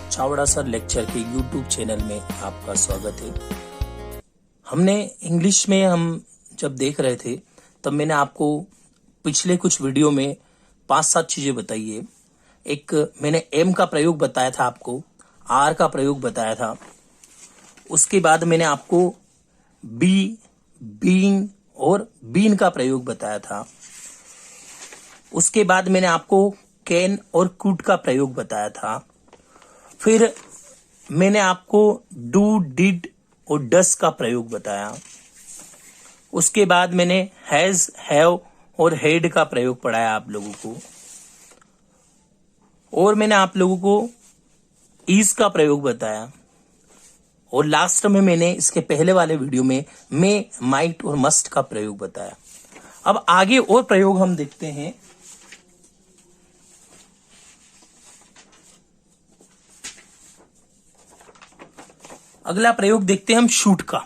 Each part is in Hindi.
चावड़ा सर लेक्चर के यूट्यूब चैनल में आपका स्वागत है। हमने इंग्लिश में हम जब देख रहे थे तब मैंने आपको पिछले कुछ वीडियो में 5-7 चीजें बताई है। एक मैंने एम का प्रयोग बताया था, आपको आर का प्रयोग बताया था। उसके बाद मैंने आपको बी, बीइंग और बीन का प्रयोग बताया था। उसके बाद मैंने आपको कैन और कुड का प्रयोग बताया था। फिर मैंने आपको डू, डिड और डस का प्रयोग बताया। उसके बाद मैंने हैज, हैव और हैड का प्रयोग पढ़ाया आप लोगों को। और मैंने आप लोगों को इज का प्रयोग बताया। और लास्ट में मैंने इसके पहले वाले वीडियो में मे, माइट और मस्ट का प्रयोग बताया। अब आगे और प्रयोग हम देखते हैं। अगला प्रयोग देखते हैं हम शूट का।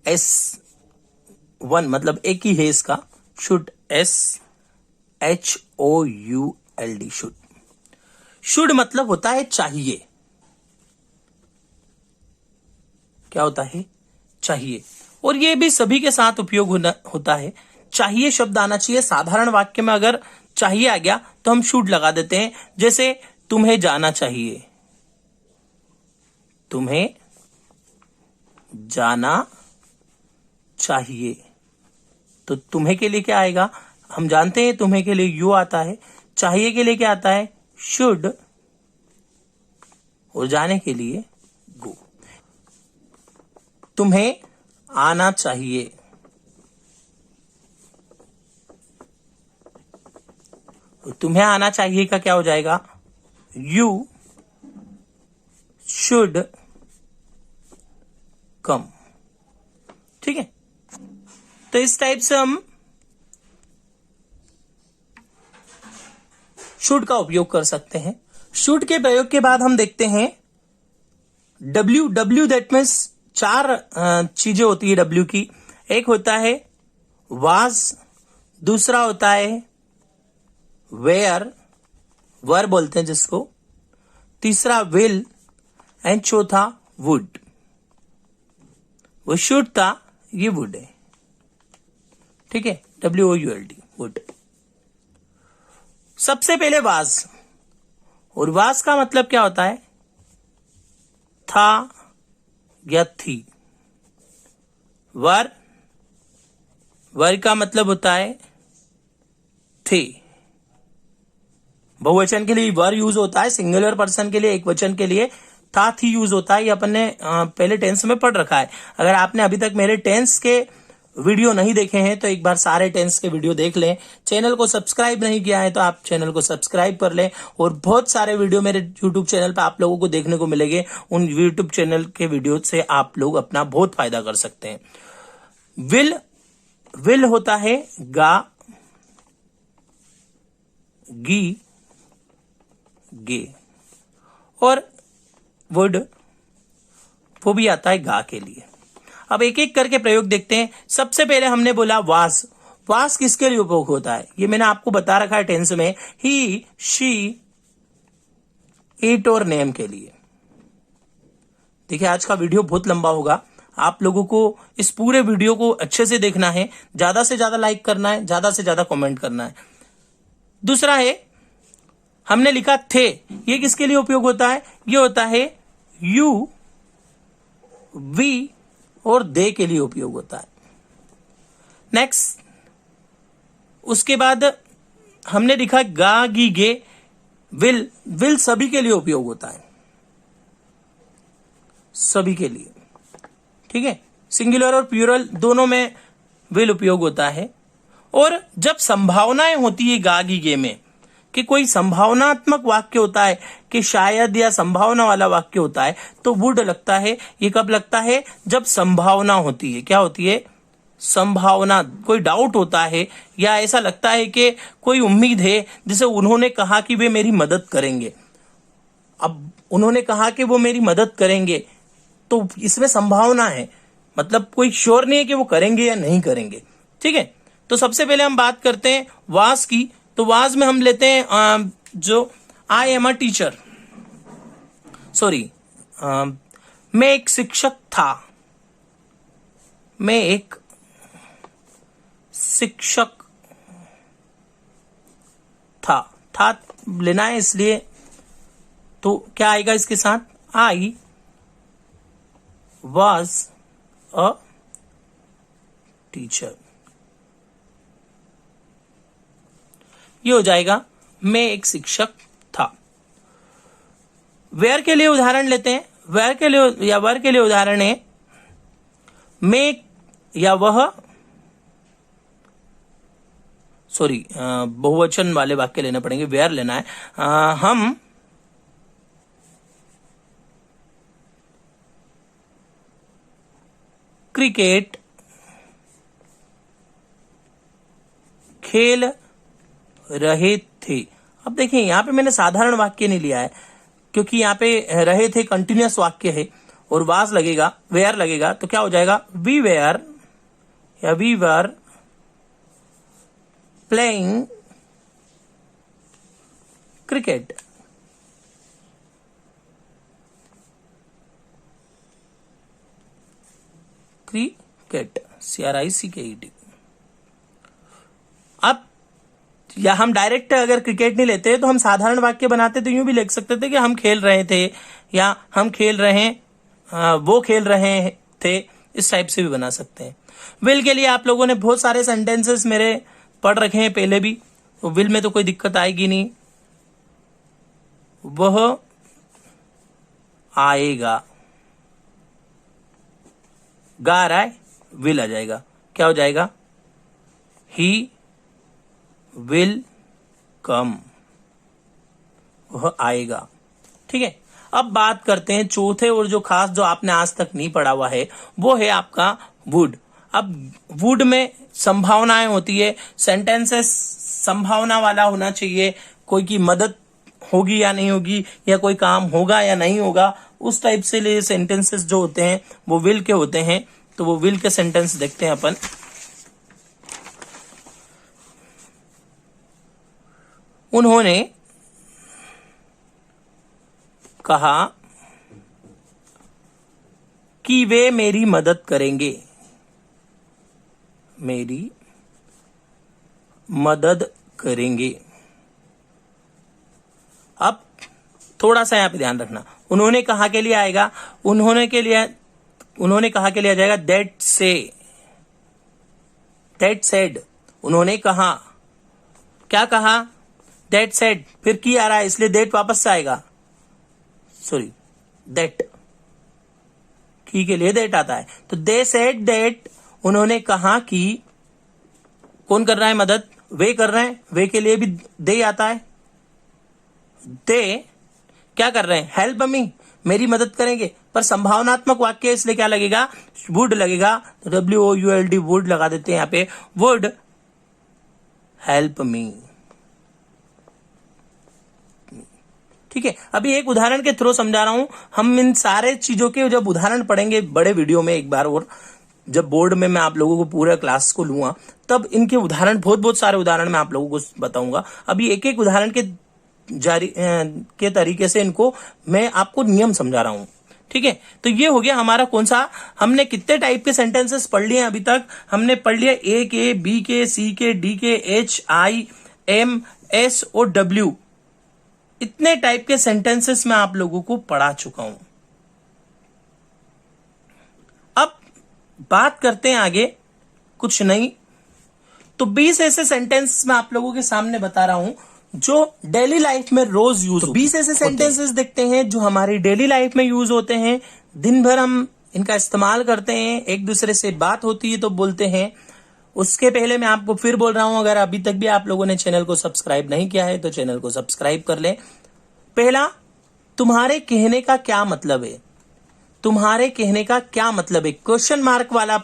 S1 मतलब एक ही है इसका, शुड, SHOULD, शुड। शुड मतलब होता है चाहिए। क्या होता है? चाहिए। और ये भी सभी के साथ उपयोग होता है। चाहिए शब्द आना चाहिए। साधारण वाक्य में अगर चाहिए आ गया तो हम शुड लगा देते हैं। जैसे तुम्हें जाना चाहिए, तुम्हें जाना चाहिए, तो तुम्हें के लिए क्या आएगा? हम जानते हैं तुम्हें के लिए यू आता है, चाहिए के लिए क्या आता है? शुड, और जाने के लिए गो। तुम्हें आना चाहिए, तुम्हें आना चाहिए का क्या हो जाएगा? You should come. ठीक है, तो इस टाइप से हम शुड का उपयोग कर सकते हैं। शुड के प्रयोग के बाद हम देखते हैं डब्ल्यू। डब्ल्यू दैट मीन्स 4 चीजें होती है डब्ल्यू की। एक होता है वाज, दूसरा होता है वेयर, वर बोलते हैं जिसको, तीसरा विल एंड चौथा वुड। वो शुड था, ये वुड है। ठीक है, WOULD, वुड। सबसे पहले वाज, और वाज का मतलब क्या होता है? था या थी। वर, वर का मतलब होता है थे। बहुवचन के लिए वर यूज होता है, सिंगुलर पर्सन के लिए, एक वचन के लिए था, थी यूज होता है। ये अपन ने पहले टेंस में पढ़ रखा है। अगर आपने अभी तक मेरे टेंस के वीडियो नहीं देखे हैं तो एक बार सारे टेंस के वीडियो देख लें। चैनल को सब्सक्राइब नहीं किया है तो आप चैनल को सब्सक्राइब कर लें। और बहुत सारे वीडियो मेरे यूट्यूब चैनल पर आप लोगों को देखने को मिलेंगे। उन यूट्यूब चैनल के वीडियो से आप लोग अपना बहुत फायदा कर सकते हैं। विल, विल होता है गा, गी, गे। और वुड, वो भी आता है गा के लिए। अब एक एक करके प्रयोग देखते हैं। सबसे पहले हमने बोला वाज। वाज किसके लिए उपयोग होता है? ये मैंने आपको बता रखा है टेंस में। ही, शी, इट और नेम के लिए। देखिए, आज का वीडियो बहुत लंबा होगा। आप लोगों को इस पूरे वीडियो को अच्छे से देखना है, ज्यादा से ज्यादा लाइक करना है, ज्यादा से ज्यादा कमेंट करना है। दूसरा है, हमने लिखा थे। ये किसके लिए उपयोग होता है? ये होता है यू, वी और दे के लिए उपयोग होता है। नेक्स्ट, उसके बाद हमने लिखा गा, गी, गे। विल, विल सभी के लिए उपयोग होता है, सभी के लिए। ठीक है, सिंगुलर और प्लूरल दोनों में विल उपयोग होता है। और जब संभावनाएं होती है गा, गी, गे में, कि कोई संभावनात्मक वाक्य होता है, कि शायद या संभावना वाला वाक्य होता है, तो वुड लगता है। ये कब लगता है? जब संभावना होती है। क्या होती है? संभावना। कोई डाउट होता है या ऐसा लगता है कि कोई उम्मीद है, जैसे उन्होंने कहा कि वे मेरी मदद करेंगे। अब उन्होंने कहा कि वो मेरी मदद करेंगे, तो इसमें संभावना है, मतलब कोई श्योर नहीं है कि वो करेंगे या नहीं करेंगे। ठीक है, तो सबसे पहले हम बात करते हैं वाज की। तो वाज में हम लेते हैं जो I am a teacher. Sorry, मैं एक शिक्षक था, मैं एक शिक्षक था लेना है, इसलिए तो क्या आएगा इसके साथ, आई वॉज अ टीचर। ये हो जाएगा मैं एक शिक्षक था। वेयर के लिए उदाहरण लेते हैं। वेयर के लिए या वर के लिए उदाहरण है मैं या वह, सॉरी बहुवचन वाले वाक्य लेने पड़ेंगे, वेयर लेना है। हम क्रिकेट खेल रहे थे। अब देखिए यहां पे मैंने साधारण वाक्य नहीं लिया है, क्योंकि यहां पे रहे थे कंटिन्यूअस वाक्य है और वाज लगेगा, वेयर लगेगा, तो क्या हो जाएगा, वी वेयर या we were playing cricket. Cricket, CRICKET। अब या हम डायरेक्ट अगर क्रिकेट नहीं लेते तो हम साधारण वाक्य बनाते तो यूं भी लिख सकते थे कि हम खेल रहे थे, या हम खेल रहे हैं, वो खेल रहे थे, इस टाइप से भी बना सकते हैं। विल के लिए आप लोगों ने बहुत सारे सेंटेंसेस मेरे पढ़ रखे हैं पहले भी, तो विल में तो कोई दिक्कत आएगी नहीं। वह आएगा, गा रहा है, विल आ जाएगा, क्या हो जाएगा, ही विल कम, वह आएगा। ठीक है, अब बात करते हैं चौथे और जो खास जो आपने आज तक नहीं पढ़ा हुआ है, वो है आपका वुड। अब वुड में संभावनाएं होती है, सेंटेंसेस संभावना वाला होना चाहिए, कोई की मदद होगी या नहीं होगी, या कोई काम होगा या नहीं होगा, उस टाइप से लिए सेंटेंसेस जो होते हैं वो विल के होते हैं। तो वो विल के सेंटेंस देखते हैं अपन। उन्होंने कहा कि वे मेरी मदद करेंगे, मेरी मदद करेंगे। अब थोड़ा सा यहां पे ध्यान रखना, उन्होंने कहा के लिए आएगा, उन्होंने कहा के लिए आ जाएगा दैट से, दैट सेड, उन्होंने कहा, क्या कहा, दैट सेड, फिर की आ रहा है इसलिए दैट वापस से आएगा, सॉरी दैट, की के लिए दैट आता है, तो दे सेड दैट, उन्होंने कहा कि, कौन कर रहा है मदद, वे कर रहे हैं, वे के लिए भी दे आता है, दे क्या कर रहे हैं, हेल्प मी, मेरी मदद करेंगे, पर संभावनात्मक वाक्य इसलिए क्या लगेगा, वुड लगेगा, तो WOULD वुड लगा देते हैं यहां पे, वुड हेल्प मी। ठीक है, अभी एक उदाहरण के थ्रू समझा रहा हूं। हम इन सारे चीजों के जब उदाहरण पढ़ेंगे बड़े वीडियो में एक बार, और जब बोर्ड में मैं आप लोगों को पूरा क्लास को लूंगा, तब इनके उदाहरण बहुत सारे उदाहरण मैं आप लोगों को बताऊंगा। अभी एक एक उदाहरण के तरीके से इनको मैं आपको नियम समझा रहा हूं। ठीक है, तो ये हो गया हमारा कौन सा, हमने कितने टाइप के सेंटेंसेस पढ़ लिए अभी तक, हमने पढ़ लिया ए के, बी के, सी के, डी के, एच, आई, एम, एस और डब्ल्यू, इतने टाइप के सेंटेंसेस मैं आप लोगों को पढ़ा चुका हूं। अब बात करते हैं आगे कुछ नहीं, तो 20 ऐसे सेंटेंस मैं आप लोगों के सामने बता रहा हूं जो डेली लाइफ में रोज यूज, 20 ऐसे सेंटेंसेस देखते हैं जो हमारी डेली लाइफ में यूज होते हैं, दिन भर हम इनका इस्तेमाल करते हैं, एक दूसरे से बात होती है तो बोलते हैं। उसके पहले मैं आपको फिर बोल रहा हूं, अगर अभी तक भी आप लोगों ने चैनल को सब्सक्राइब नहीं किया है तो चैनल को सब्सक्राइब कर लें। पहला, तुम्हारे कहने का क्या मतलब है, तुम्हारे कहने का क्या मतलब है, क्वेश्चन मार्क वाला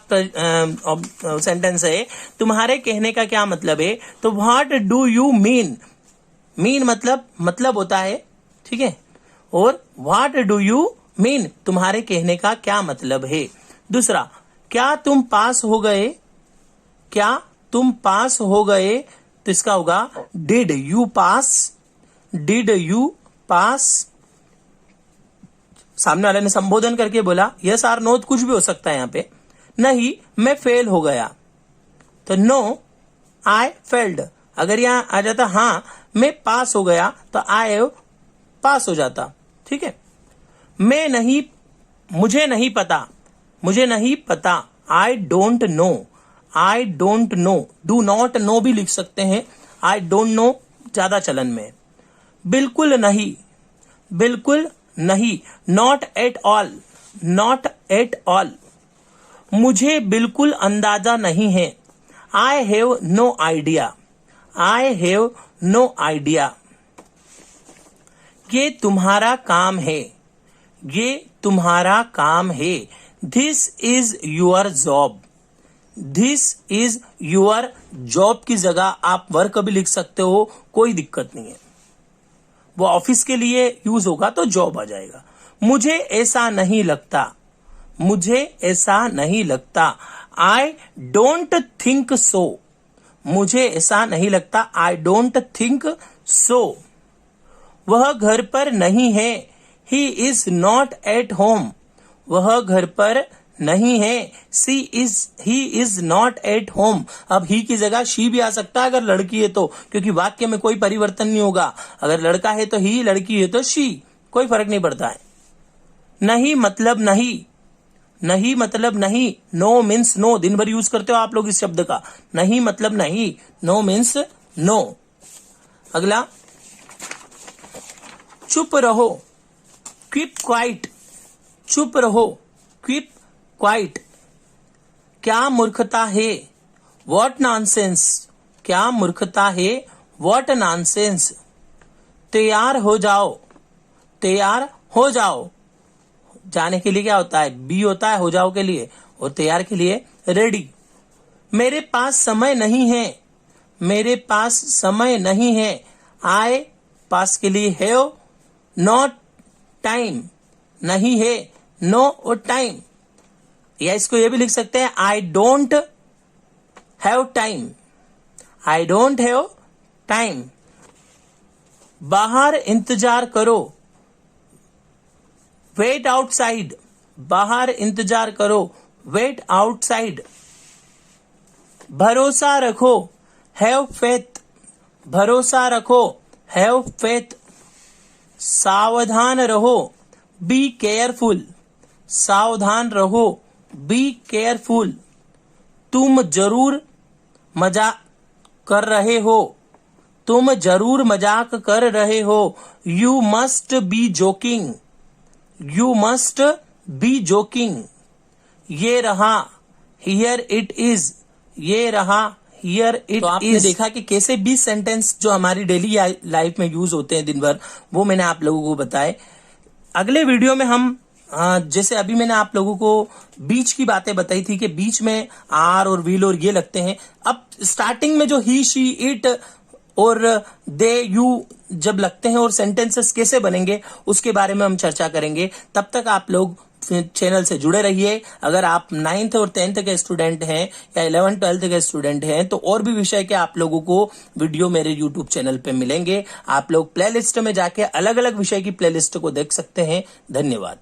सेंटेंस है, तुम्हारे कहने का क्या मतलब है, तो what do you mean, mean मतलब होता है, ठीक है, और व्हाट डू यू मीन, तुम्हारे कहने का क्या मतलब है। दूसरा, क्या तुम पास हो गए, क्या तुम पास हो गए, तो इसका होगा did you pass, did you pass. सामने वाले ने संबोधन करके बोला, यस आर नो कुछ भी हो सकता है यहाँ पे। नहीं, मैं फेल हो गया, तो नो आई फेल्ड। अगर यहाँ आ जाता हाँ मैं पास हो गया, तो आई हैव पास हो जाता। ठीक है। मुझे नहीं पता, I don't know, do not know भी लिख सकते हैं, आई डोंट नो ज्यादा चलन में। बिल्कुल नहीं, नॉट एट ऑल, मुझे बिल्कुल अंदाजा नहीं है, आई हैव नो आइडिया, ये तुम्हारा काम है, दिस इज योर जॉब की जगह आप वर्क भी लिख सकते हो, कोई दिक्कत नहीं है। वो ऑफिस के लिए यूज होगा तो जॉब आ जाएगा। मुझे ऐसा नहीं लगता, आई डोंट थिंक सो, मुझे ऐसा नहीं लगता, आई डोंट थिंक सो। वह घर पर नहीं है, he is not at home, वह घर पर नहीं है, he is not at home. अब ही की जगह शी भी आ सकता है अगर लड़की है तो, क्योंकि वाक्य में कोई परिवर्तन नहीं होगा। अगर लड़का है तो ही, लड़की है तो शी, कोई फर्क नहीं पड़ता है। नहीं मतलब नहीं, नो मीन्स नो, दिन भर यूज करते हो आप लोग इस शब्द का। नहीं मतलब नहीं, नो मीन्स नो। अगला, चुप रहो, कीप क्वाइट, चुप रहो, कीप क्वाइट। क्या मूर्खता है, व्हाट नॉनसेंस, क्या मूर्खता है, व्हाट नॉनसेंस। तैयार हो जाओ, जाने के लिए क्या होता है, बी होता है, हो जाओ के लिए, और तैयार के लिए रेडी। मेरे पास समय नहीं है, आई पास के लिए हैव, नॉट टाइम, नहीं है, नो और टाइम। या इसको ये भी लिख सकते हैं, आई डोंट हैव टाइम। बाहर इंतजार करो, वेट आउटसाइड, बाहर इंतजार करो, वेट आउटसाइड। भरोसा रखो, हैव फेथ, सावधान रहो, बी केयरफुल, तुम जरूर मजाक कर रहे हो, यू मस्ट बी जोकिंग। ये रहा, हियर इट इज, तो आपने देखा कि कैसे 20 सेंटेंस जो हमारी डेली लाइफ में यूज होते हैं दिन भर, वो मैंने आप लोगों को बताए। अगले वीडियो में हम जैसे अभी मैंने आप लोगों को बीच की बातें बताई थी कि बीच में आर और विल और ये लगते हैं। अब स्टार्टिंग में जो ही, शी, इट और दे, यू जब लगते हैं और सेंटेंसेस कैसे बनेंगे उसके बारे में हम चर्चा करेंगे। तब तक आप लोग चैनल से जुड़े रहिए। अगर आप 9th और 10th के स्टूडेंट हैं या 11th 12th के स्टूडेंट हैं तो और भी विषय के आप लोगों को वीडियो मेरे यूट्यूब चैनल पे मिलेंगे। आप लोग प्लेलिस्ट में जाके अलग अलग विषय की प्लेलिस्ट को देख सकते हैं। धन्यवाद।